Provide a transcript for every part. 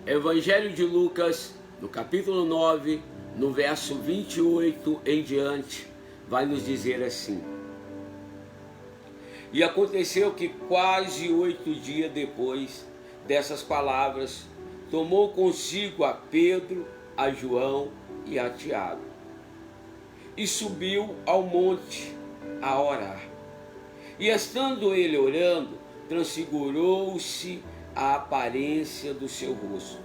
Evangelho de Lucas, no capítulo 9, no verso 28 em diante, vai nos dizer assim: E aconteceu que quase 8 dias depois dessas palavras, tomou consigo a Pedro, a João e a Tiago, e subiu ao monte a orar. E estando ele orando, transfigurou-se a aparência do seu rosto,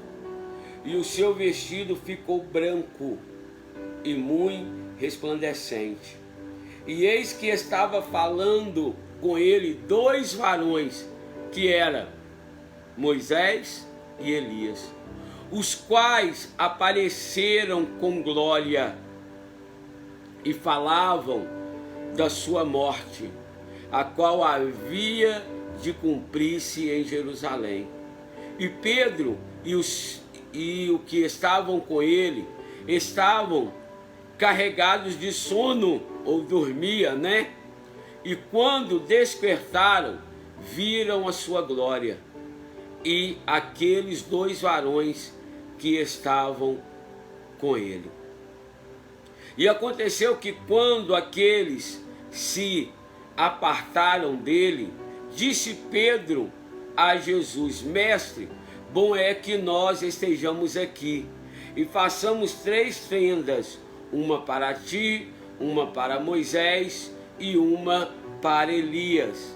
e o seu vestido ficou branco e muito resplandecente. E eis que estava falando com ele 2 varões, que eram Moisés e Elias, os quais apareceram com glória e falavam da sua morte, a qual havia de cumprir-se em Jerusalém. E Pedro e os que estavam com ele estavam carregados de sono, ou dormia, né? E quando despertaram, viram a sua glória e aqueles 2 varões que estavam com ele. E aconteceu que quando aqueles se apartaram dele, disse Pedro a Jesus: Mestre, bom é que nós estejamos aqui e façamos 3 tendas, uma para ti, uma para Moisés e uma para Elias,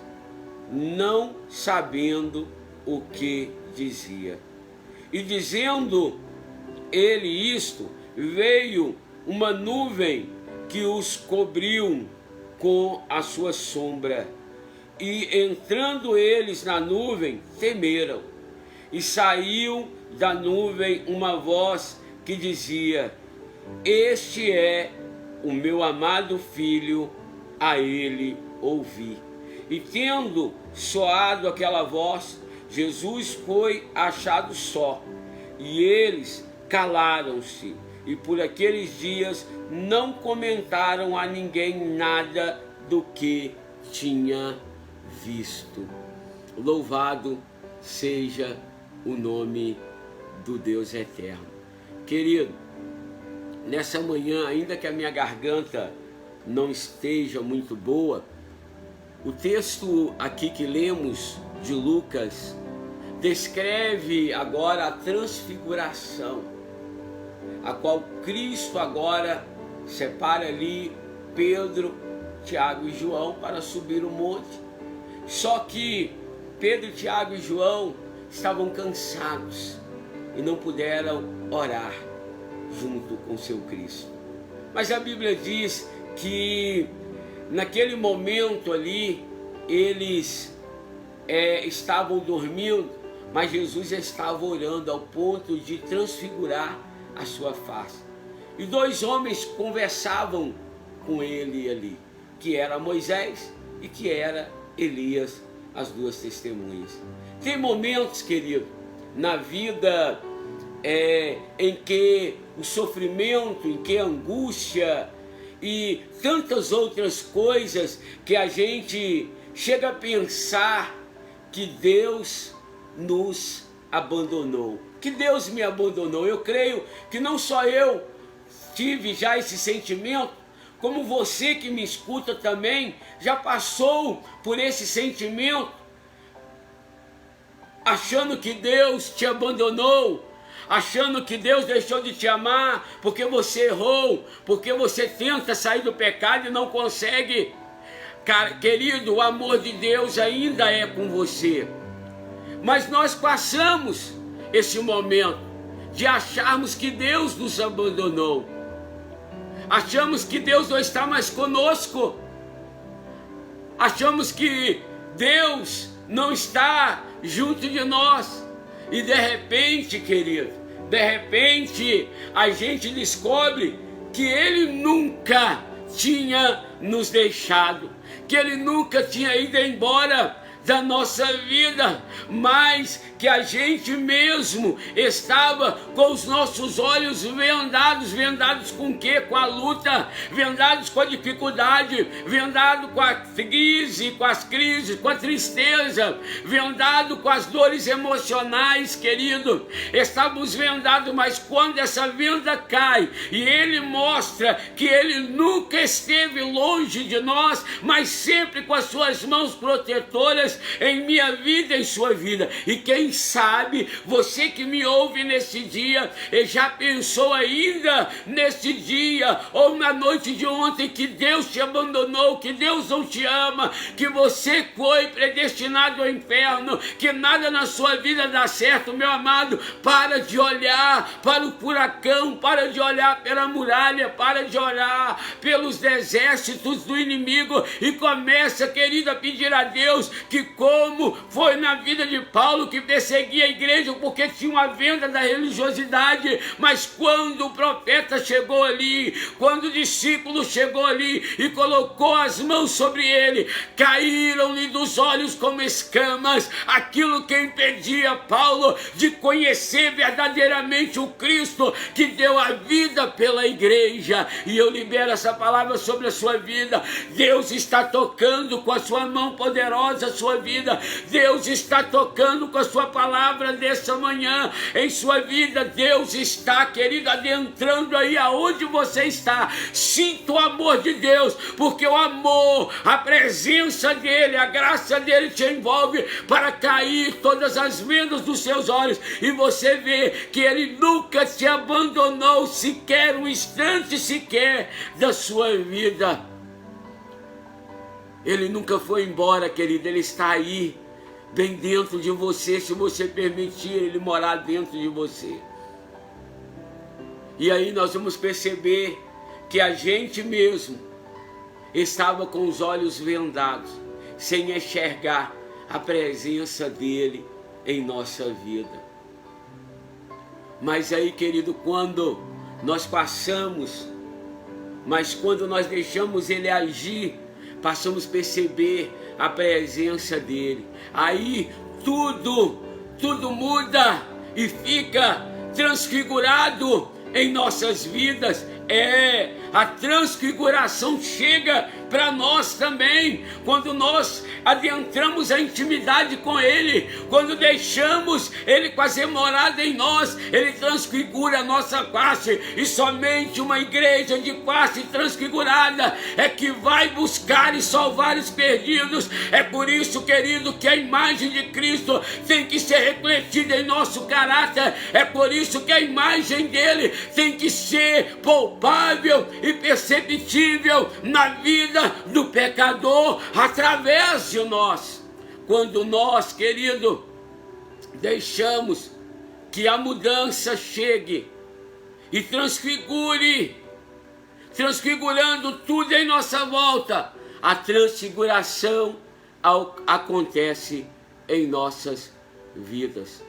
não sabendo o que dizia. E dizendo ele isto, veio uma nuvem que os cobriu com a sua sombra. E entrando eles na nuvem, temeram. E saiu da nuvem uma voz que dizia: Este é o meu amado filho, a ele ouvi. E tendo soado aquela voz, Jesus foi achado só, e eles calaram-se, e por aqueles dias não comentaram a ninguém nada do que tinha visto. Louvado seja o nome do Deus eterno. Querido, nessa manhã, ainda que a minha garganta não esteja muito boa, o texto aqui que lemos de Lucas descreve agora a transfiguração, a qual Cristo agora separa ali Pedro, Tiago e João para subir o monte. Só que Pedro, Tiago e João estavam cansados e não puderam orar junto com seu Cristo. Mas a Bíblia diz que naquele momento ali eles estavam dormindo, mas Jesus estava orando ao ponto de transfigurar a sua face. E 2 homens conversavam com ele ali, que era Moisés e que era Elias, as 2 testemunhas. Tem momentos, querido, na vida em que o sofrimento, em que a angústia e tantas outras coisas que a gente chega a pensar que Deus nos abandonou, que Deus me abandonou. Eu creio que não só eu tive já esse sentimento, como você que me escuta também já passou por esse sentimento, achando que Deus te abandonou, achando que Deus deixou de te amar porque você errou, porque você tenta sair do pecado e não consegue. Cara, querido, o amor de Deus ainda é com você. Mas nós passamos esse momento de acharmos que Deus nos abandonou. Achamos que Deus não está mais conosco. Achamos que Deus não está junto de nós. E de repente, querido, de repente a gente descobre que Ele nunca tinha nos deixado, que Ele nunca tinha ido embora da nossa vida, mas que a gente mesmo estava com os nossos olhos vendados. Vendados com o quê? Com a luta, vendados com a dificuldade, vendado com a crise, com as crises, com a tristeza, vendado com as dores emocionais, querido. Estávamos vendados, mas quando essa venda cai e Ele mostra que Ele nunca esteve longe de nós, mas sempre com as suas mãos protetoras em minha vida e em sua vida. E quem sabe, você que me ouve nesse dia, e já pensou ainda nesse dia, ou na noite de ontem, que Deus te abandonou, que Deus não te ama, que você foi predestinado ao inferno, que nada na sua vida dá certo. Meu amado, para de olhar para o furacão, para de olhar pela muralha, para de olhar pelos exércitos do inimigo e começa, querido, a pedir a Deus que, como foi na vida de Paulo, que perseguia a igreja porque tinha uma venda da religiosidade, mas quando o profeta chegou ali, quando o discípulo chegou ali e colocou as mãos sobre ele, caíram-lhe dos olhos como escamas aquilo que impedia Paulo de conhecer verdadeiramente o Cristo que deu a vida pela igreja. E eu libero essa palavra sobre a sua vida. Deus está tocando com a sua mão poderosa a sua vida. Deus está tocando com a sua palavra dessa manhã em sua vida. Deus está, querido, adentrando aí aonde você está. Sinta o amor de Deus, porque o amor, a presença dele, a graça dele te envolve para cair todas as vendas dos seus olhos e você vê que ele nunca te abandonou sequer um instante sequer da sua vida. Ele nunca foi embora, querido. Ele está aí, bem dentro de você, se você permitir ele morar dentro de você. E aí nós vamos perceber que a gente mesmo estava com os olhos vendados, sem enxergar a presença dele em nossa vida. Mas aí, querido, quando nós passamos, mas quando nós deixamos ele agir, passamos a perceber a presença dele. Aí tudo muda e fica transfigurado em nossas vidas. A transfiguração chega para nós também, quando nós adentramos a intimidade com Ele, quando deixamos Ele fazer morada em nós, Ele transfigura a nossa face, e somente uma igreja de face transfigurada é que vai buscar e salvar os perdidos. É por isso, querido, que a imagem de Cristo tem que ser refletida em nosso caráter. É por isso que a imagem dele tem que ser palpável e perceptível na vida do pecador através de nós. Quando nós, querido, deixamos que a mudança chegue e transfigurando tudo em nossa volta, a transfiguração acontece em nossas vidas.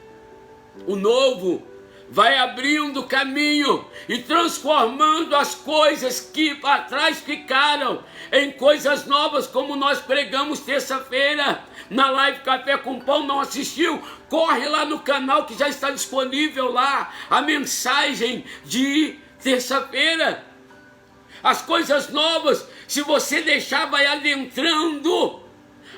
O novo vai abrindo caminho e transformando as coisas que para trás ficaram em coisas novas, como nós pregamos terça-feira na live Café com Pão. Não assistiu? Corre lá no canal que já está disponível lá a mensagem de terça-feira. As coisas novas, se você deixar, vai adentrando.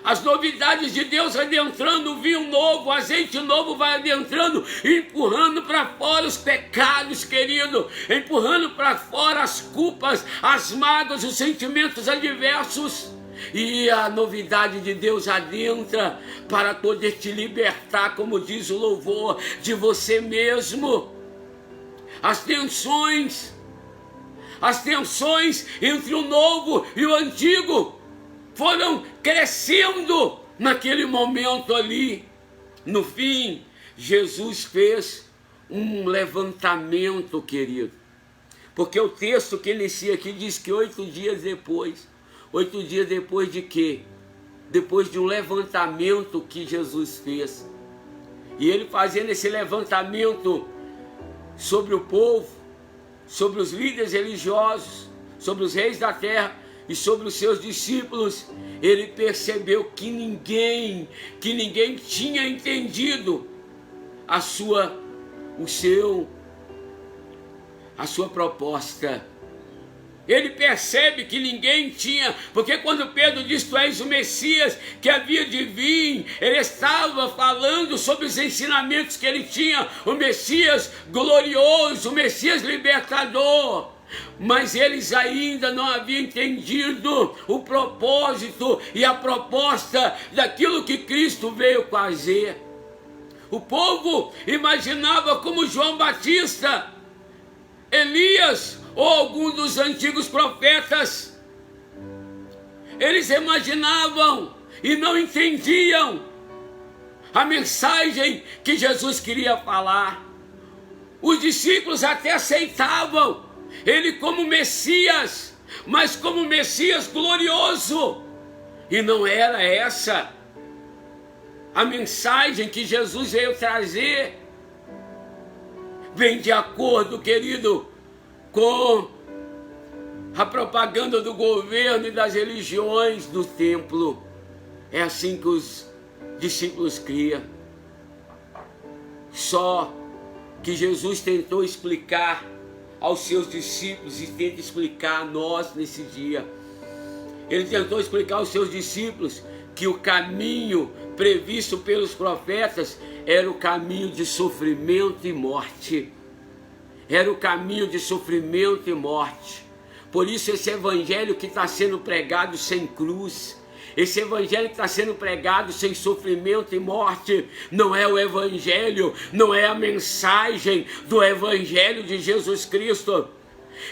As novidades de Deus adentrando, o vinho novo, o azeite novo vai adentrando, empurrando para fora os pecados, querido, empurrando para fora as culpas, as mágoas, os sentimentos adversos. E a novidade de Deus adentra para poder te libertar, como diz o louvor, de você mesmo. As tensões entre o novo e o antigo foram crescendo naquele momento ali. No fim, Jesus fez um levantamento, querido. Porque o texto que inicia aqui diz que 8 dias depois. 8 dias depois de quê? Depois de um levantamento que Jesus fez. E ele fazendo esse levantamento sobre o povo, sobre os líderes religiosos, sobre os reis da terra, e sobre os seus discípulos, ele percebeu que ninguém tinha entendido a sua proposta. Ele percebe que ninguém tinha, porque quando Pedro diz: tu és o Messias que havia de vir, ele estava falando sobre os ensinamentos que ele tinha, o Messias glorioso, o Messias libertador. Mas eles ainda não haviam entendido o propósito e a proposta daquilo que Cristo veio fazer. O povo imaginava como João Batista, Elias ou algum dos antigos profetas. Eles imaginavam e não entendiam a mensagem que Jesus queria falar. Os discípulos até aceitavam ele como Messias, mas como Messias glorioso. E não era essa a mensagem que Jesus veio trazer. Vem de acordo, querido, com a propaganda do governo e das religiões do templo. É assim que os discípulos criam. Só que Jesus tentou explicar aos seus discípulos e tenta explicar a nós nesse dia. Ele tentou explicar aos seus discípulos que o caminho previsto pelos profetas era o caminho de sofrimento e morte. Era o caminho de sofrimento e morte. Por isso esse evangelho que está sendo pregado sem cruz, esse evangelho que está sendo pregado sem sofrimento e morte, não é o evangelho, não é a mensagem do evangelho de Jesus Cristo.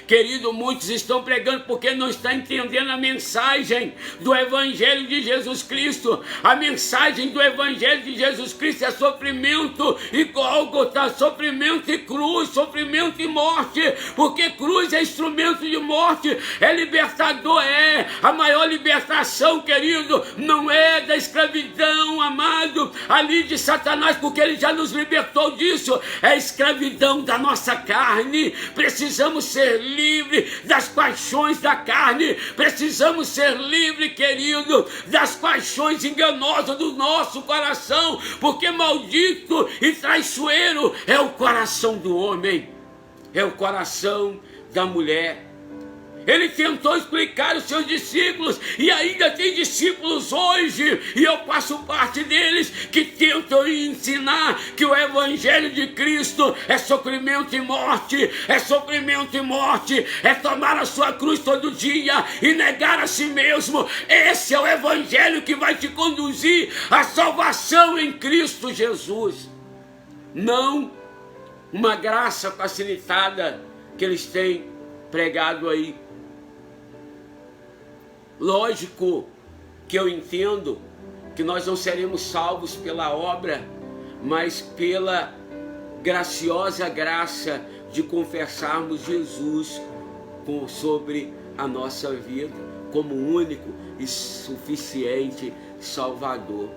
Querido, muitos estão pregando porque não estão entendendo a mensagem do Evangelho de Jesus Cristo. A mensagem do Evangelho de Jesus Cristo é sofrimento e Gólgota, sofrimento e cruz, sofrimento e morte, porque cruz é instrumento de morte, é libertador, é a maior libertação, querido, não é da escravidão, amado, ali de Satanás, porque ele já nos libertou disso, é a escravidão da nossa carne. Precisamos ser livre das paixões da carne, precisamos ser livre, querido, das paixões enganosas do nosso coração, porque maldito e traiçoeiro é o coração do homem, é o coração da mulher. Ele tentou explicar aos seus discípulos, e ainda tem discípulos hoje, e eu faço parte deles, que tentam ensinar que o Evangelho de Cristo é sofrimento e morte, é sofrimento e morte, é tomar a sua cruz todo dia e negar a si mesmo. Esse é o Evangelho que vai te conduzir à salvação em Cristo Jesus. Não uma graça facilitada que eles têm pregado aí. Lógico que eu entendo que nós não seremos salvos pela obra, mas pela graciosa graça de confessarmos Jesus sobre a nossa vida como único e suficiente Salvador.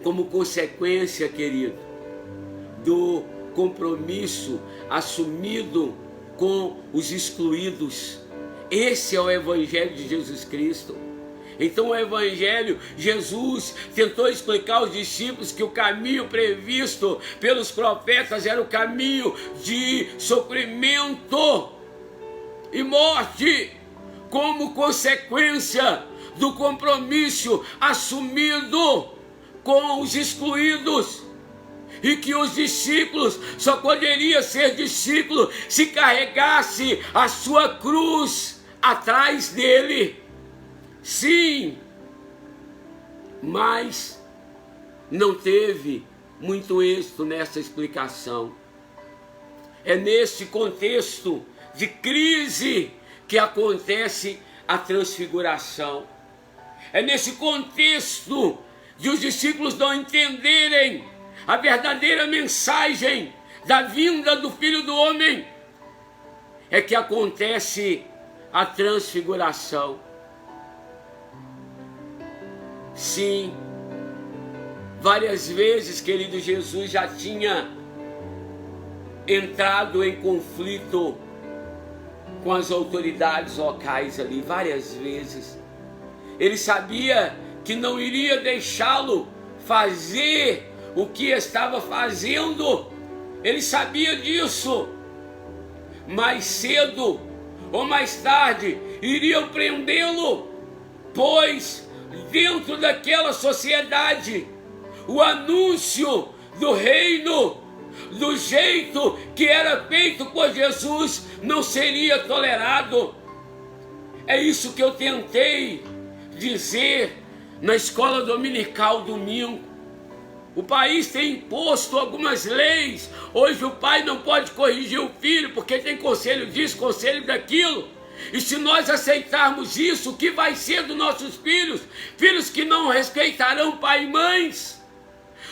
Como consequência, querido, do compromisso assumido com os excluídos. Esse é o Evangelho de Jesus Cristo. Então o Evangelho, Jesus tentou explicar aos discípulos que o caminho previsto pelos profetas era o caminho de sofrimento e morte, como consequência do compromisso assumido com os excluídos. E que os discípulos só poderiam ser discípulos se carregasse a sua cruz atrás dele. Sim, mas não teve muito êxito nessa explicação. É nesse contexto de crise que acontece a transfiguração. É nesse contexto de os discípulos não entenderem a verdadeira mensagem da vinda do Filho do Homem, é que acontece a transfiguração. Sim, várias vezes, querido, Jesus já tinha entrado em conflito com as autoridades locais ali várias vezes. Ele sabia que não iria deixá-lo fazer o que estava fazendo. Ele sabia disso. Mais cedo ou mais tarde iriam prendê-lo, pois dentro daquela sociedade o anúncio do reino, do jeito que era feito por Jesus, não seria tolerado. É isso que eu tentei dizer na escola dominical domingo. O país tem imposto algumas leis. Hoje o pai não pode corrigir o filho porque tem conselho disso, conselho daquilo. E se nós aceitarmos isso, o que vai ser dos nossos filhos? Filhos que não respeitarão pai e mães.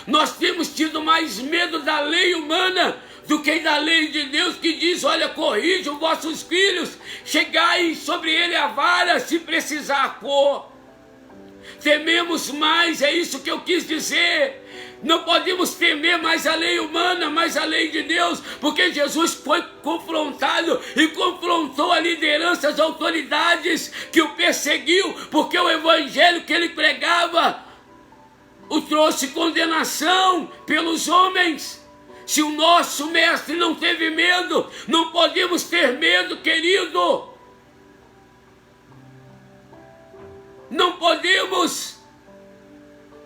Nós temos tido mais medo da lei humana do que da lei de Deus, que diz: olha, corrijam vossos filhos, chegai sobre ele a vara se precisar pôr. Tememos mais, é isso que eu quis dizer. Não podemos temer mais a lei humana, mais a lei de Deus, porque Jesus foi confrontado e confrontou a liderança, as autoridades que o perseguiu, porque o evangelho que ele pregava o trouxe condenação pelos homens. Se o nosso mestre não teve medo, não podemos ter medo, querido. Não podemos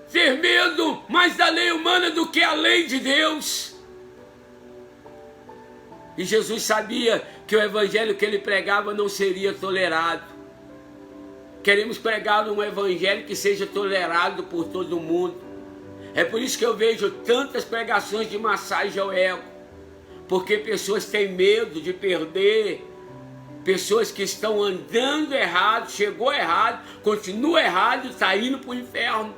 ter medo mais da lei humana do que a lei de Deus. E Jesus sabia que o evangelho que ele pregava não seria tolerado. Queremos pregar um evangelho que seja tolerado por todo mundo. É por isso que eu vejo tantas pregações de massagem ao ego, porque pessoas têm medo de perder. Pessoas que estão andando errado, chegou errado, continua errado, está indo para o inferno.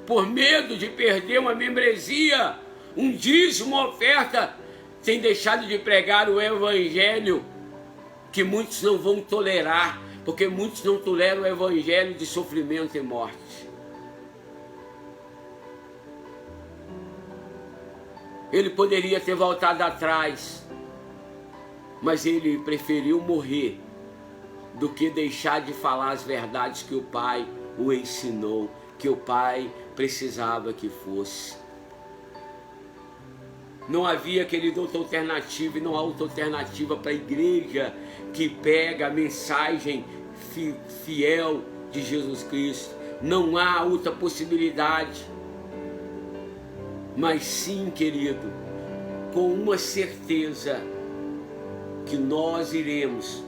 Por medo de perder uma membresia, um dízimo, uma oferta, tem deixado de pregar o evangelho que muitos não vão tolerar, porque muitos não toleram o evangelho de sofrimento e morte. Ele poderia ter voltado atrás, mas ele preferiu morrer do que deixar de falar as verdades que o Pai o ensinou, que o Pai precisava que fosse. Não havia, querido, outra alternativa, e não há outra alternativa para a igreja que pega a mensagem fiel de Jesus Cristo. Não há outra possibilidade. Mas sim, querido, com uma certeza, que nós iremos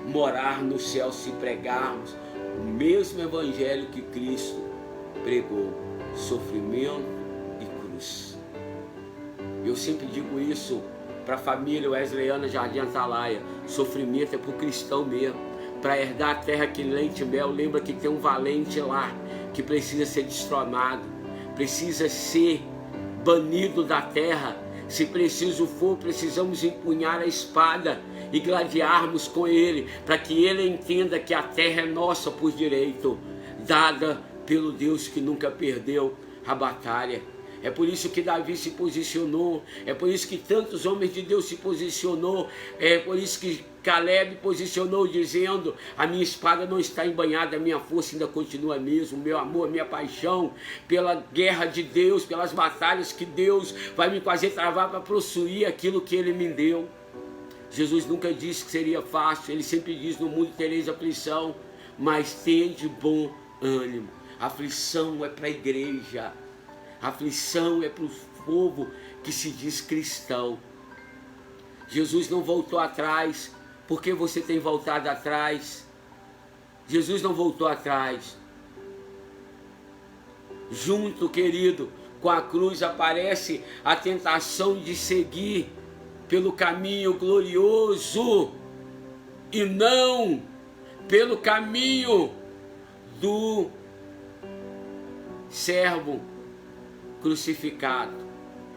morar no céu se pregarmos o mesmo evangelho que Cristo pregou, sofrimento e cruz. Eu sempre digo isso para a família Wesleyana Jardim Atalaia: sofrimento é para o cristão mesmo. Para herdar a terra que leite e mel, lembra que tem um valente lá que precisa ser destronado, precisa ser banido da terra. Se preciso for, precisamos empunhar a espada e gladiarmos com ele, para que ele entenda que a terra é nossa por direito, dada pelo Deus que nunca perdeu a batalha. É por isso que Davi se posicionou, é por isso que tantos homens de Deus se posicionou, é por isso que Caleb posicionou dizendo: a minha espada não está embanhada, a minha força ainda continua a mesma, o meu amor, a minha paixão pela guerra de Deus, pelas batalhas que Deus vai me fazer travar para possuir aquilo que Ele me deu. Jesus nunca disse que seria fácil, Ele sempre diz: no mundo tereis aflição, mas tende bom ânimo. Aflição é para a igreja, aflição é para o povo que se diz cristão. Jesus não voltou atrás. Por que você tem voltado atrás? Jesus não voltou atrás. Junto, querido, com a cruz aparece a tentação de seguir pelo caminho glorioso e não pelo caminho do servo crucificado.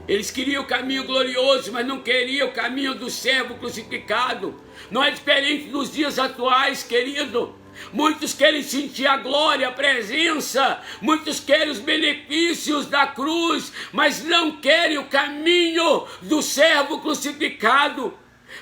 Eles queriam o caminho glorioso, mas não queriam o caminho do servo crucificado. Não é diferente dos dias atuais, querido. Muitos querem sentir a glória, a presença. Muitos querem os benefícios da cruz, mas não querem o caminho do servo crucificado.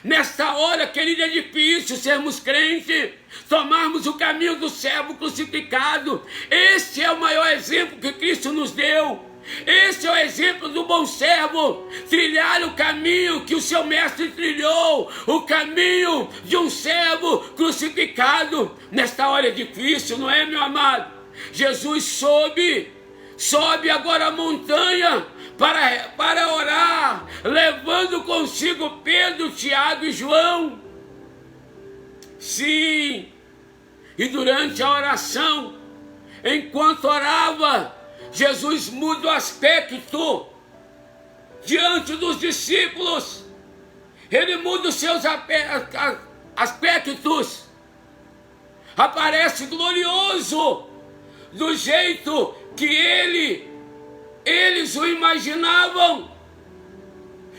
Nesta hora, querido, é difícil sermos crentes, tomarmos o caminho do servo crucificado. Este é o maior exemplo que Cristo nos deu. Este é o exemplo do bom servo, trilhar o caminho que o seu mestre trilhou, o caminho de um servo crucificado. Nesta hora é difícil, não é, meu amado? Jesus sobe agora a montanha para orar, levando consigo Pedro, Tiago e João. Sim, e durante a oração, enquanto orava, Jesus muda o aspecto diante dos discípulos. Ele muda os seus aspectos. Aparece glorioso, do jeito que eles o imaginavam.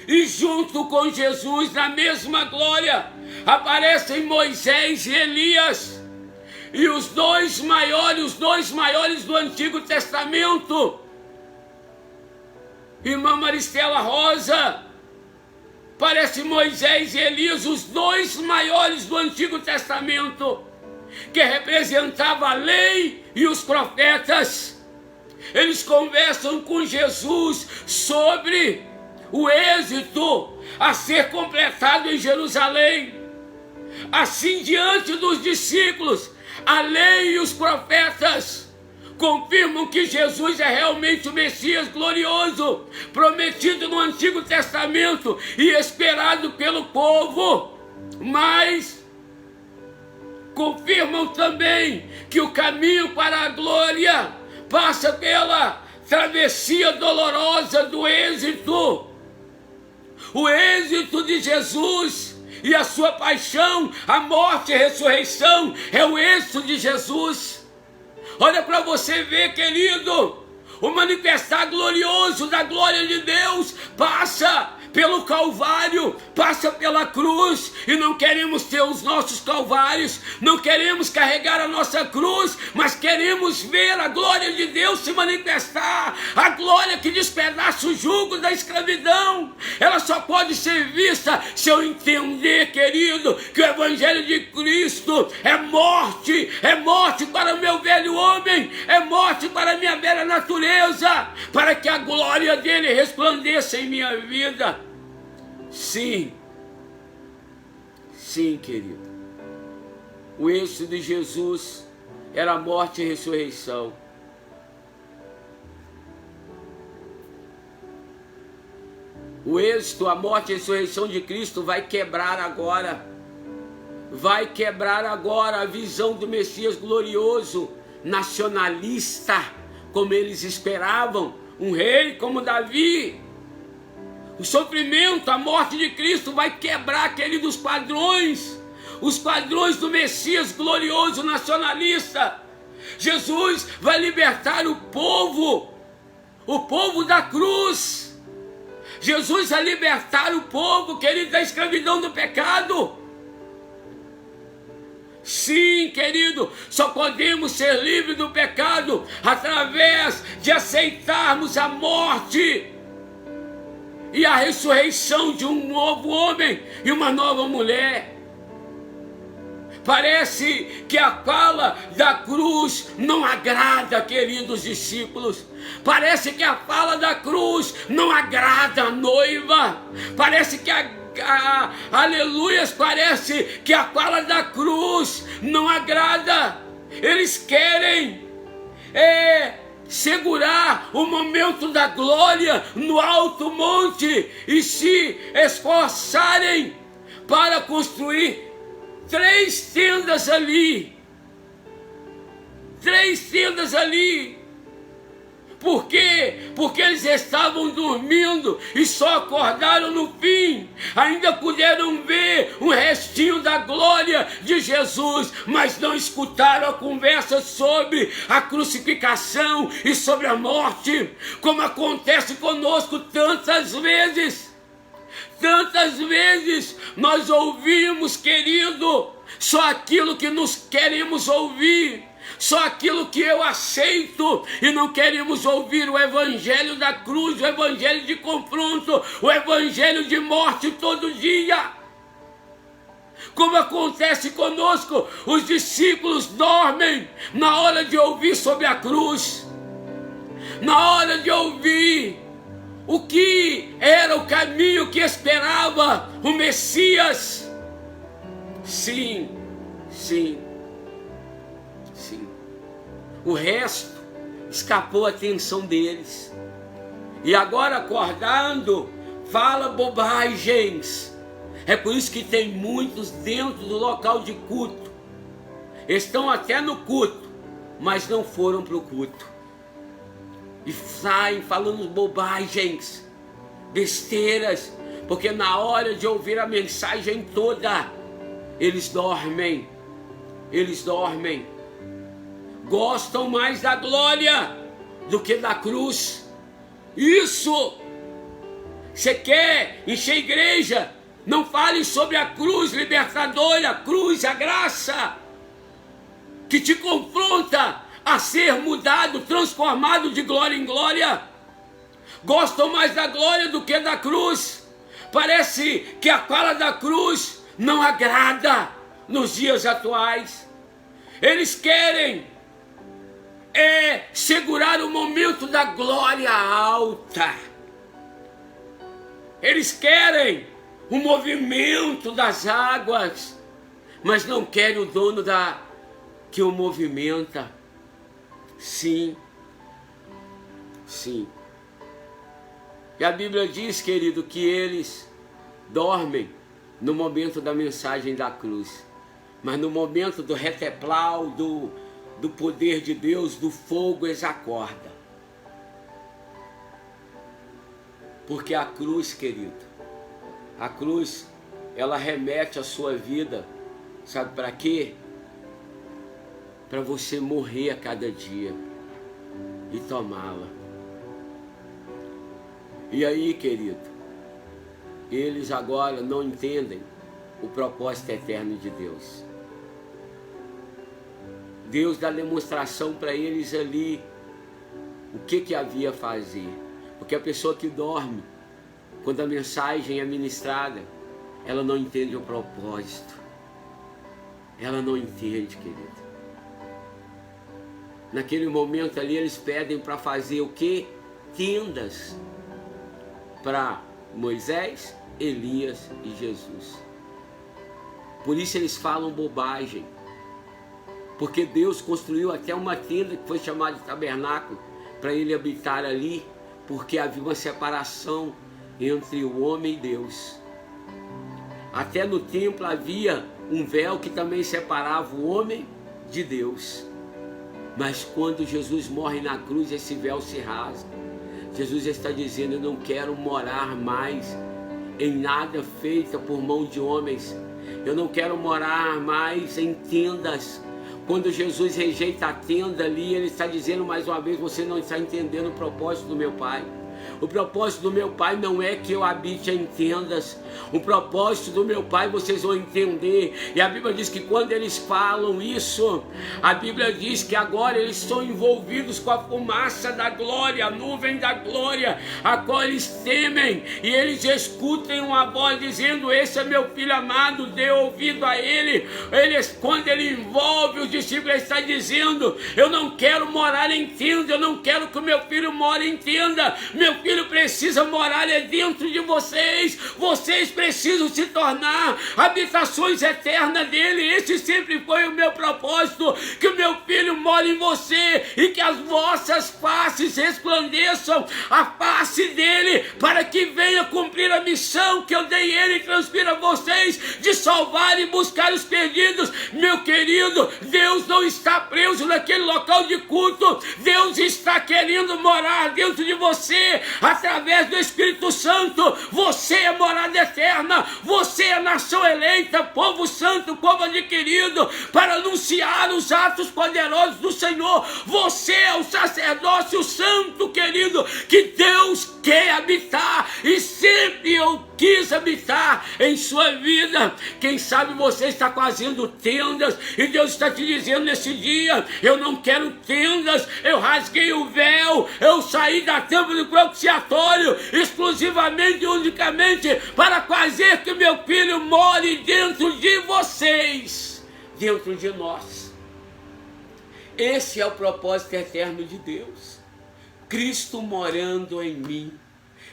E junto com Jesus, na mesma glória, aparecem Moisés e Elias. E os dois maiores do Antigo Testamento. Irmã Maristela Rosa, parece Moisés e Elias, os dois maiores do Antigo Testamento, que representavam a lei e os profetas. Eles conversam com Jesus sobre o êxito a ser completado em Jerusalém. Assim, diante dos discípulos, a lei e os profetas confirmam que Jesus é realmente o Messias glorioso, prometido no Antigo Testamento e esperado pelo povo. Mas confirmam também que o caminho para a glória passa pela travessia dolorosa do êxito. O êxito de Jesus e a sua paixão, a morte e a ressurreição é o êxito de Jesus. Olha para você ver, querido, o manifestar glorioso da glória de Deus passa pelo Calvário, passa pela cruz, e não queremos ter os nossos calvários, não queremos carregar a nossa cruz, mas queremos ver a glória de Deus se manifestar, a glória que despedaça o jugo da escravidão. Ela só pode ser vista se eu entender, querido, que o Evangelho de Cristo é morte para o meu velho homem, é morte para a minha velha natureza, para que a glória dele resplandeça em minha vida. Sim, querido, o êxito de Jesus era a morte e a ressurreição. O êxito, a morte e a ressurreição de Cristo vai quebrar agora a visão do Messias glorioso, nacionalista, como eles esperavam, um rei como Davi. O sofrimento, a morte de Cristo vai quebrar, queridos, os padrões do Messias glorioso nacionalista. Jesus vai libertar o povo da cruz. Jesus vai libertar o povo, querido, da escravidão do pecado. Sim, querido, só podemos ser livres do pecado através de aceitarmos a morte e a ressurreição de um novo homem e uma nova mulher. Parece que a fala da cruz não agrada, queridos discípulos. Parece que a fala da cruz não agrada a noiva. Parece que aleluias, parece que a fala da cruz não agrada. Eles querem segurar o momento da glória no alto monte e se esforçarem para construir 3 tendas ali. 3 tendas ali. Por quê? Porque eles estavam dormindo e só acordaram no fim. Ainda puderam ver um restinho da glória de Jesus, mas não escutaram a conversa sobre a crucificação e sobre a morte, como acontece conosco tantas vezes. Tantas vezes nós ouvimos, querido, só aquilo que nos queremos ouvir. Só aquilo que eu aceito, e não queremos ouvir o evangelho da cruz, o evangelho de confronto, o evangelho de morte todo dia. como acontece conosco. Os discípulos dormem na hora de ouvir sobre a cruz, na hora de ouvir o que era o caminho que esperava o Messias. Sim, sim, sim. O resto escapou a atenção deles. E agora, acordando, fala bobagens. É por isso que tem muitos dentro do local de culto. Estão até no culto, mas não foram para o culto. E saem falando bobagens, besteiras, porque na hora de ouvir a mensagem toda, eles dormem. Eles dormem. Gostam mais da glória do que da cruz. Isso! Você quer encher a igreja? Não fale sobre a cruz libertadora, a cruz, a graça, que te confronta a ser mudado, transformado de glória em glória. Gostam mais da glória do que da cruz. Parece que a fala da cruz não agrada nos dias atuais. Eles querem segurar o momento da glória alta. Eles querem o movimento das águas, mas não querem o dono que o movimenta. Sim, sim. E a Bíblia diz, querido, que eles dormem no momento da mensagem da cruz, mas no momento do reteplau, do poder de Deus, do fogo, eles acordam. Porque a cruz, querido, a cruz, ela remete a sua vida, sabe para quê? Para você morrer a cada dia e tomá-la. E aí, querido, eles agora não entendem o propósito eterno de Deus. Deus dá demonstração para eles ali o que havia a fazer. Porque a pessoa que dorme, quando a mensagem é ministrada, ela não entende o propósito. Ela não entende, querido. Naquele momento ali eles pedem para fazer o quê? Tendas para Moisés, Elias e Jesus. Por isso eles falam bobagem. Porque Deus construiu até uma tenda que foi chamada de tabernáculo para ele habitar ali, porque havia uma separação entre o homem e Deus. Até no templo havia um véu que também separava o homem de Deus. Mas quando Jesus morre na cruz, esse véu se rasga. Jesus está dizendo: eu não quero morar mais em nada feito por mão de homens. Eu não quero morar mais em tendas. Quando Jesus rejeita a tenda ali, ele está dizendo mais uma vez: você não está entendendo o propósito do meu Pai. O propósito do meu Pai não é que eu habite em tendas. O propósito do meu Pai vocês vão entender. E a Bíblia diz que quando eles falam isso, a Bíblia diz que agora eles são envolvidos com a fumaça da glória, a nuvem da glória, a qual eles temem. E eles escutem uma voz dizendo: esse é meu filho amado, dê ouvido a ele. Quando ele envolve os discípulos, ele está dizendo: eu não quero morar em tenda, eu não quero que o meu filho more em tenda. Meu filho precisa morar dentro de vocês. Vocês precisam se tornar habitações eternas dele. Esse sempre foi o meu propósito, que o meu filho more em você e que as vossas faces resplandeçam a face dele, para que venha cumprir a missão que eu dei ele e transfira a vocês, de salvar e buscar os perdidos. Meu querido, Deus não está preso naquele local de culto. Deus está querendo morar dentro de você através do Espírito Santo. Você é morada eterna, você é nação eleita, povo santo, povo adquirido, para anunciar os atos poderosos do Senhor. Você é o sacerdócio santo, querido, que Deus quer habitar e sempre eu quis habitar em sua vida. Quem sabe você está fazendo tendas e Deus está te dizendo nesse dia: eu não quero tendas, eu rasguei o véu, eu saí da tampa do propiciatório exclusivamente e unicamente para fazer que meu filho more dentro de vocês, dentro de nós. Esse é o propósito eterno de Deus. Cristo morando em mim.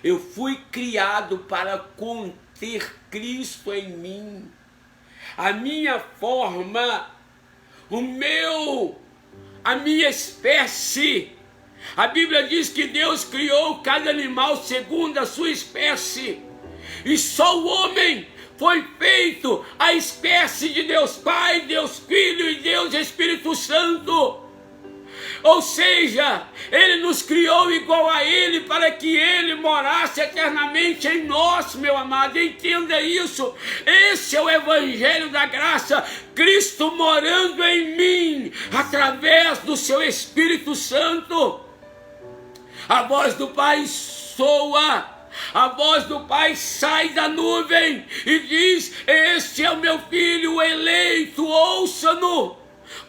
Eu fui criado para conter Cristo em mim. A minha forma, a minha espécie. A Bíblia diz que Deus criou cada animal segundo a sua espécie. E só o homem foi feito a espécie de Deus Pai, Deus Filho e Deus Espírito Santo. Ou seja, Ele nos criou igual a Ele para que Ele morasse eternamente em nós, meu amado. Entenda isso. Esse é o Evangelho da Graça. Cristo morando em mim, através do seu Espírito Santo. A voz do Pai soa. A voz do Pai sai da nuvem e diz: este é o meu filho eleito, ouça-no.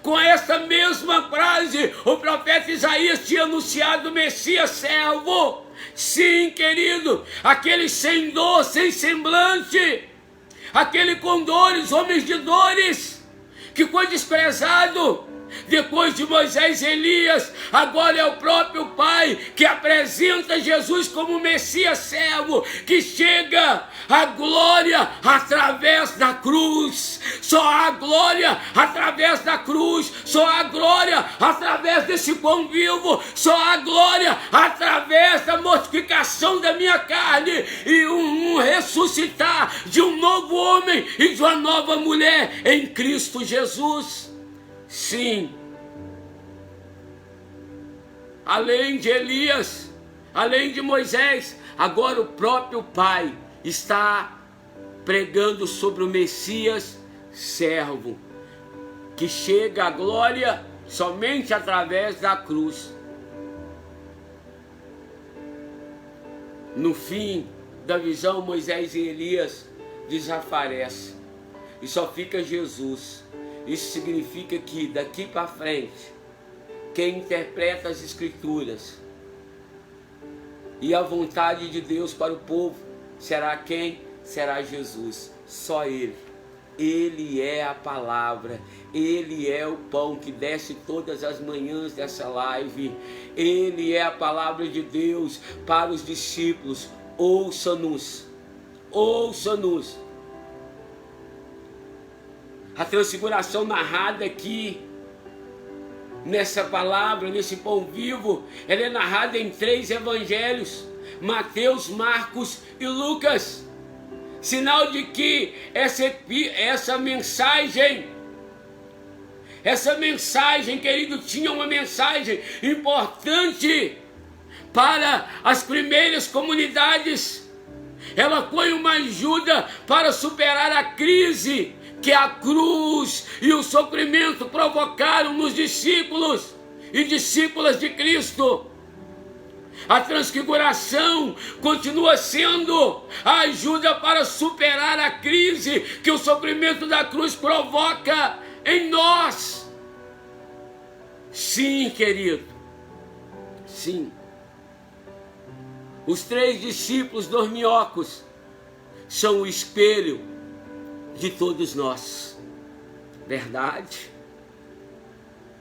Com essa mesma frase, o profeta Isaías tinha anunciado o Messias servo. Sim, querido, aquele sem dor, sem semblante, aquele com dores, homens de dores, que foi desprezado. Depois de Moisés e Elias, agora é o próprio Pai que apresenta Jesus como Messias servo, que chega à glória através da cruz. Só há glória através da cruz, só há glória através desse pão vivo, só há glória através da mortificação da minha carne e um ressuscitar de um novo homem e de uma nova mulher em Cristo Jesus. Sim, além de Elias, além de Moisés, agora o próprio Pai está pregando sobre o Messias servo, que chega à glória somente através da cruz. No fim da visão, Moisés e Elias desaparecem e só fica Jesus. Isso significa que daqui para frente, quem interpreta as Escrituras e a vontade de Deus para o povo será quem? Será Jesus. Só Ele. Ele é a palavra. Ele é o pão que desce todas as manhãs dessa live. Ele é a palavra de Deus para os discípulos. Ouça-nos. Ouça-nos. A transfiguração narrada aqui, nessa palavra, nesse pão vivo, ela é narrada em 3 evangelhos: Mateus, Marcos e Lucas. Sinal de que essa mensagem, querido, tinha uma mensagem importante para as primeiras comunidades. Ela foi uma ajuda para superar a crise que a cruz e o sofrimento provocaram nos discípulos e discípulas de Cristo. A transfiguração continua sendo a ajuda para superar a crise que o sofrimento da cruz provoca em nós. Sim, querido, sim. Os 3 discípulos dorminhocos são o espelho de todos nós. Verdade?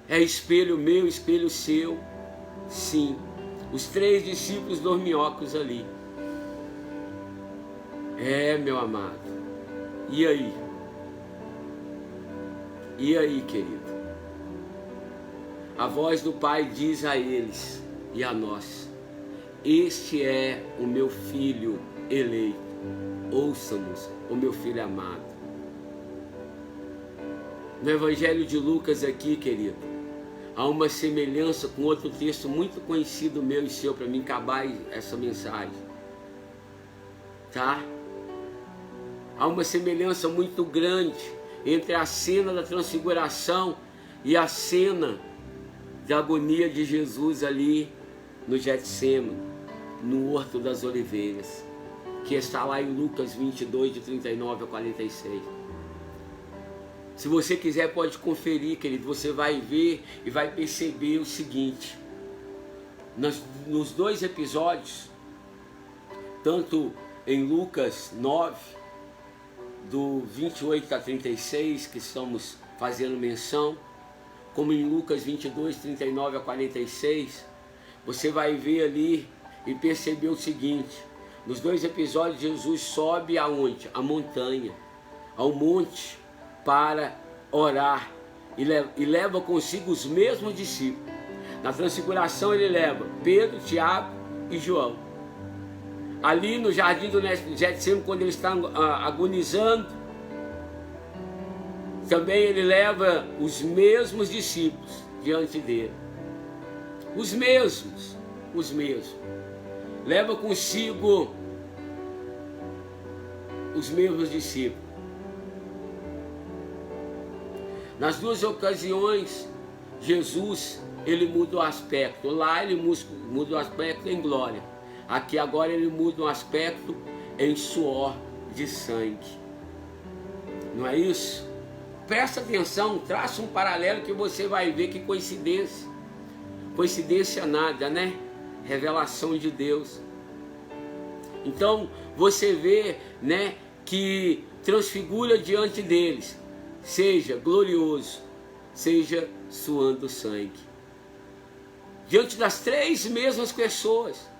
É espelho meu, espelho seu. Sim, os 3 discípulos dorminhocos ali. É, meu amado. E aí? E aí, querido? A voz do Pai diz a eles e a nós: este é o meu filho eleito. Ouça-nos, o meu filho amado. No Evangelho de Lucas aqui, querido, há uma semelhança com outro texto muito conhecido meu e seu, para mim acabar essa mensagem. Tá? Há uma semelhança muito grande entre a cena da transfiguração e a cena da agonia de Jesus ali no Getsêmani. no Horto das Oliveiras, que está lá em Lucas 22, de 39 a 46. Se você quiser, pode conferir, querido. Você vai ver e vai perceber o seguinte: nos dois episódios, tanto em Lucas 9, do 28 a 36, que estamos fazendo menção, como em Lucas 22, 39 a 46, você vai ver ali e perceber o seguinte: nos dois episódios, Jesus sobe aonde? A montanha, ao monte, para orar, e leva consigo os mesmos discípulos. Na transfiguração ele leva Pedro, Tiago e João. Ali no jardim do Getsemane, quando ele está agonizando, também ele leva os mesmos discípulos diante dele. Os mesmos. Leva consigo os mesmos discípulos. Nas duas ocasiões, Jesus, ele muda o aspecto. Lá ele muda o aspecto em glória. Aqui agora ele muda o aspecto em suor de sangue. Não é isso? Presta atenção, traça um paralelo que você vai ver que coincidência. Coincidência nada, né? Revelação de Deus. Então você vê, né, que transfigura diante deles, seja glorioso, seja suando sangue. Diante das três mesmas pessoas.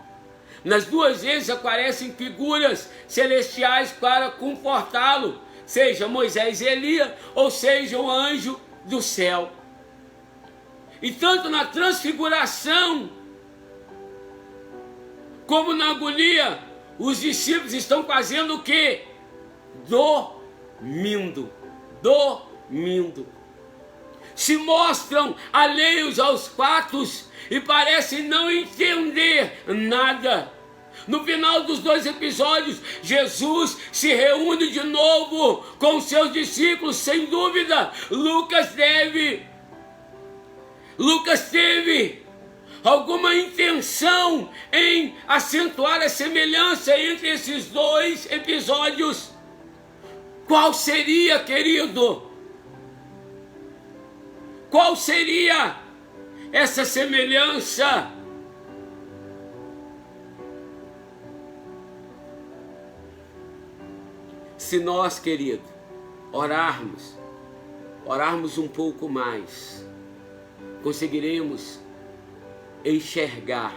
Nas duas vezes aparecem figuras celestiais para confortá-lo, seja Moisés e Elias, ou seja o anjo do céu. E tanto na transfiguração, como na agonia, os discípulos estão fazendo o quê? Dormindo. Se mostram alheios aos fatos e parecem não entender nada. No final dos dois episódios, Jesus se reúne de novo com seus discípulos, sem dúvida. Lucas teve alguma intenção em acentuar a semelhança entre esses dois episódios. Qual seria, querido? Qual seria essa semelhança? Se nós, querido, orarmos um pouco mais, conseguiremos enxergar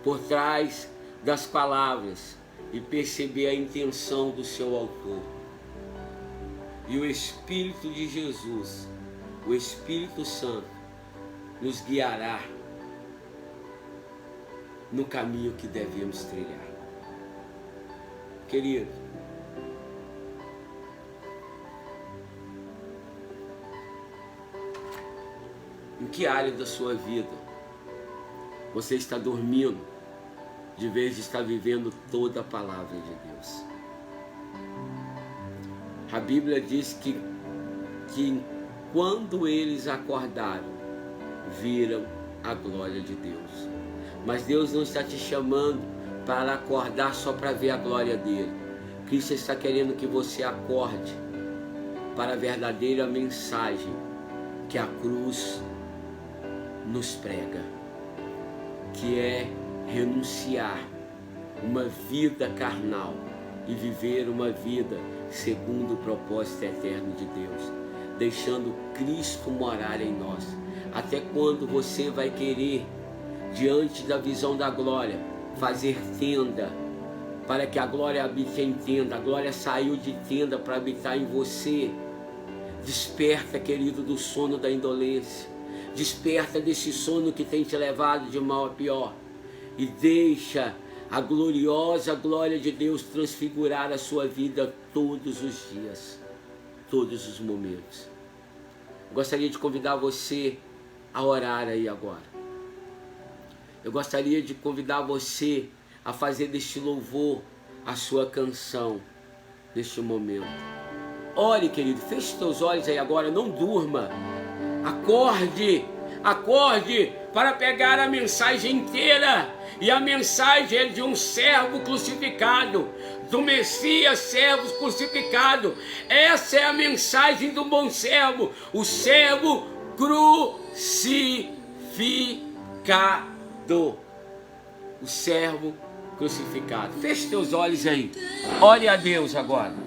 por trás das palavras e perceber a intenção do seu autor. E o Espírito de Jesus, o Espírito Santo, nos guiará no caminho que devemos trilhar. Querido, em que área da sua vida você está dormindo, de vez de estar vivendo toda a palavra de Deus? A Bíblia diz que quando eles acordaram, viram a glória de Deus. Mas Deus não está te chamando para acordar só para ver a glória dele. Cristo está querendo que você acorde para a verdadeira mensagem que a cruz nos prega, que é renunciar uma vida carnal e viver uma vida segundo o propósito eterno de Deus, deixando Cristo morar em nós. Até quando você vai querer, diante da visão da glória, fazer tenda para que a glória habite em tenda? A glória saiu de tenda para habitar em você. Desperta, querido, do sono da indolência. Desperta desse sono que tem te levado de mal a pior. E deixa a gloriosa glória de Deus transfigurar a sua vida todos os dias, todos os momentos. Gostaria de convidar você a orar aí agora. Eu gostaria de convidar você a fazer deste louvor a sua canção neste momento. Ore, querido, feche os teus olhos aí agora, não durma. acorde para pegar a mensagem inteira. E a mensagem é de um servo crucificado, do Messias servo crucificado. Essa é a mensagem do bom servo, o servo crucificado. O servo crucificado. Feche teus olhos aí. Ore a Deus agora.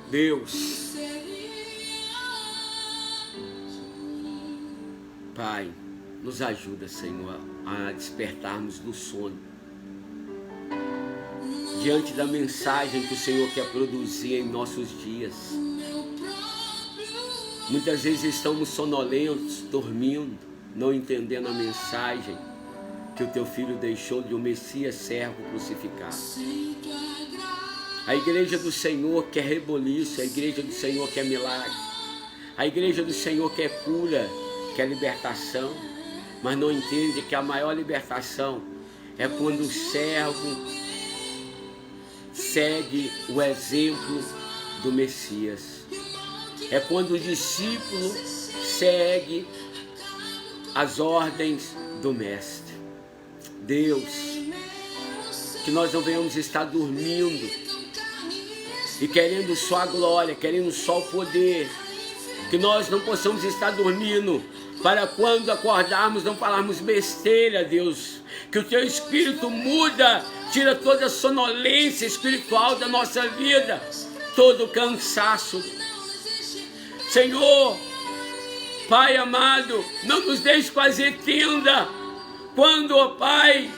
Deus, Pai, nos ajuda, Senhor, a despertarmos do sono diante da mensagem que o Senhor quer produzir em nossos dias. Muitas vezes estamos sonolentos, dormindo, não entendendo a mensagem que o Teu Filho deixou de um Messias servo crucificado. A igreja do Senhor quer reboliço, a igreja do Senhor quer milagre, a igreja do Senhor quer cura, quer libertação, mas não entende que a maior libertação é quando o servo segue o exemplo do Messias. É quando o discípulo segue as ordens do Mestre. Deus, que nós não venhamos estar dormindo e querendo só a glória, querendo só o poder, que nós não possamos estar dormindo, para quando acordarmos não falarmos besteira, Deus, que o Teu Espírito muda, tira toda a sonolência espiritual da nossa vida, todo o cansaço. Senhor, Pai amado, não nos deixe fazer tenda, quando, ó Pai,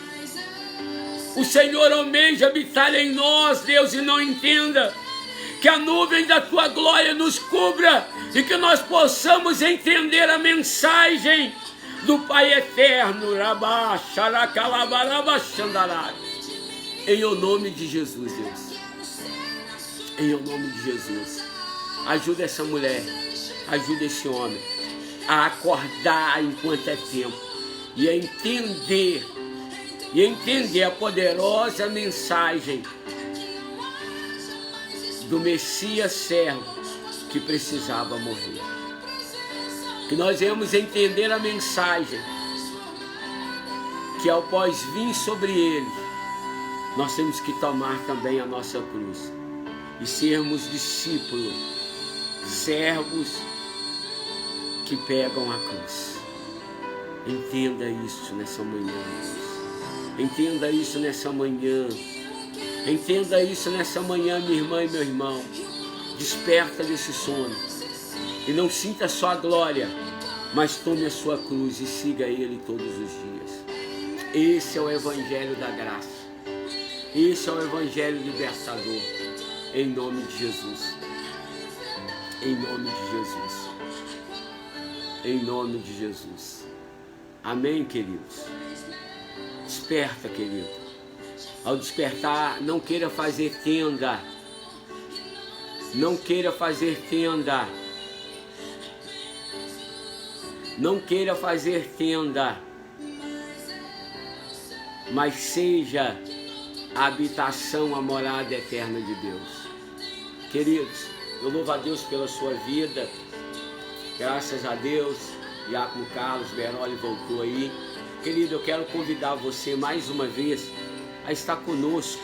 o Senhor almeja habitar em nós, Deus, e não entenda. Que a nuvem da Tua glória nos cubra e que nós possamos entender a mensagem do Pai Eterno. Em o nome de Jesus, Deus. Em o nome de Jesus. Ajuda essa mulher, ajuda esse homem a acordar enquanto é tempo e a entender a poderosa mensagem do Messias servo que precisava morrer. Que nós venhamos entender a mensagem que após vir sobre ele, nós temos que tomar também a nossa cruz e sermos discípulos, servos que pegam a cruz. Entenda isso nessa manhã. Entenda isso nessa manhã. Entenda isso nessa manhã, minha irmã e meu irmão. Desperta desse sono. E não sinta só a glória, mas tome a sua cruz e siga Ele todos os dias. Esse é o Evangelho da graça. Esse é o Evangelho libertador. Em nome de Jesus. Em nome de Jesus. Em nome de Jesus. Amém, queridos? Desperta, querido. Ao despertar, não queira fazer tenda. Não queira fazer tenda. Não queira fazer tenda. Mas seja a habitação, a morada eterna de Deus. Queridos, eu louvo a Deus pela sua vida. Graças a Deus, Diácono Carlos Beroli voltou aí. Querido, eu quero convidar você mais uma vez a estar conosco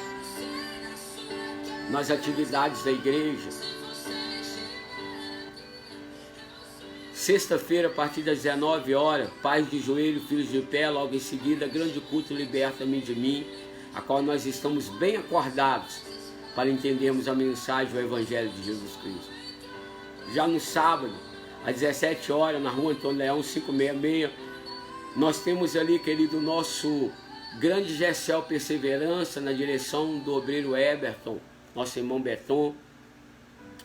nas atividades da igreja. Sexta-feira, a partir das 19 horas, pais de joelho, filhos de pé, logo em seguida, grande culto Liberta-me de Mim, a qual nós estamos bem acordados para entendermos a mensagem do Evangelho de Jesus Cristo. Já no sábado, às 17 horas, na rua Antônio Leão, 566, nós temos ali, querido, o nosso grande Gessel Perseverança, na direção do obreiro Eberton, nosso irmão Beton.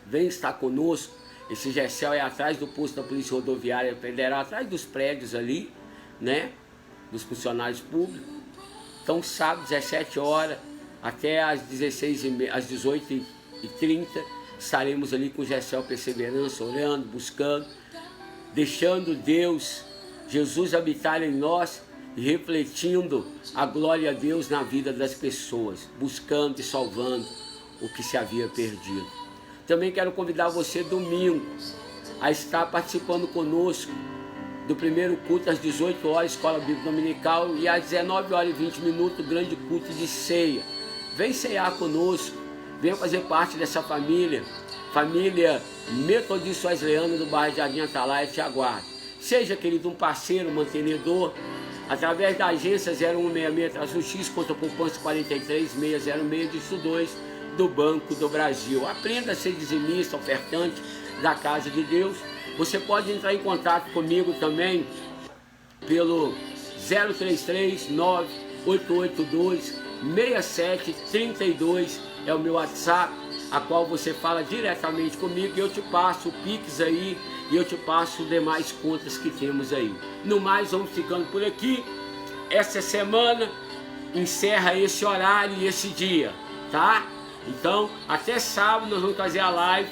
Vem estar conosco. Esse Gessel é atrás do posto da Polícia Rodoviária Federal, atrás dos prédios ali, né, dos funcionários públicos. Então, sábado, 17 horas, até às 18h30, estaremos ali com o Gessel Perseverança, orando, buscando, deixando Deus Jesus habitar em nós, refletindo a glória a Deus na vida das pessoas, buscando e salvando o que se havia perdido. Também quero convidar você domingo a estar participando conosco do primeiro culto às 18 horas, Escola Bíblica Dominical, e às 19 horas e 20 minutos, grande culto de ceia. Vem ceiar conosco, venha fazer parte dessa família Metodista Wesleyana do bairro Jardim Atalaia, te aguardo. Seja, querido, um parceiro, mantenedor, através da agência 0166-X contra a poupança 43606, dígito 2 do Banco do Brasil. Aprenda a ser dizimista, ofertante da casa de Deus. Você pode entrar em contato comigo também pelo 033-9882-6732, é o meu WhatsApp, a qual você fala diretamente comigo e eu te passo o Pix aí e eu te passo demais contas que temos aí. No mais, vamos ficando por aqui. Essa semana encerra esse horário e esse dia, tá? Então, até sábado nós vamos fazer a live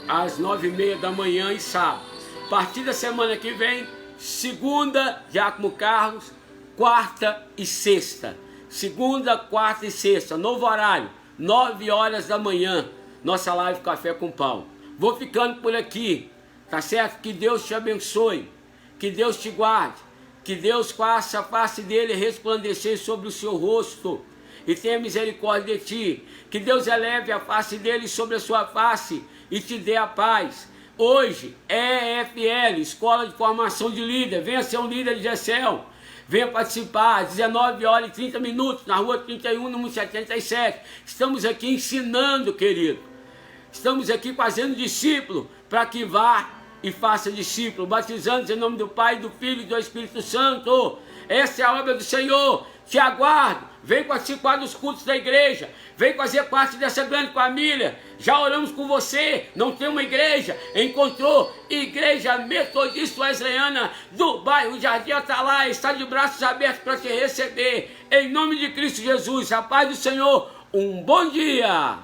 às 9h30 da manhã e sábado. A partir da semana que vem, segunda, Giacomo Carlos, quarta e sexta. Segunda, quarta e sexta, novo horário, 9 horas da manhã, nossa live Café com Pão. Vou ficando por aqui, tá certo? Que Deus te abençoe, que Deus te guarde, que Deus faça a face dele resplandecer sobre o seu rosto e tenha misericórdia de ti. Que Deus eleve a face dele sobre a sua face e te dê a paz. Hoje, EFL, Escola de Formação de Líder. Venha ser um líder de GECEL. Venha participar às 19 horas e 30 minutos, na rua 31, número 77. Estamos aqui ensinando, querido. Estamos aqui fazendo discípulo para que vá e faça discípulo, batizando em nome do Pai, do Filho e do Espírito Santo. Essa é a obra do Senhor. Te aguardo. Vem participar dos cultos da igreja. Vem fazer parte dessa grande família. Já oramos com você. Não tem uma igreja? Encontrou? Igreja Metodista Wesleyana do bairro Jardim Atalaia. Está de braços abertos para te receber. Em nome de Cristo Jesus. A paz do Senhor. Um bom dia.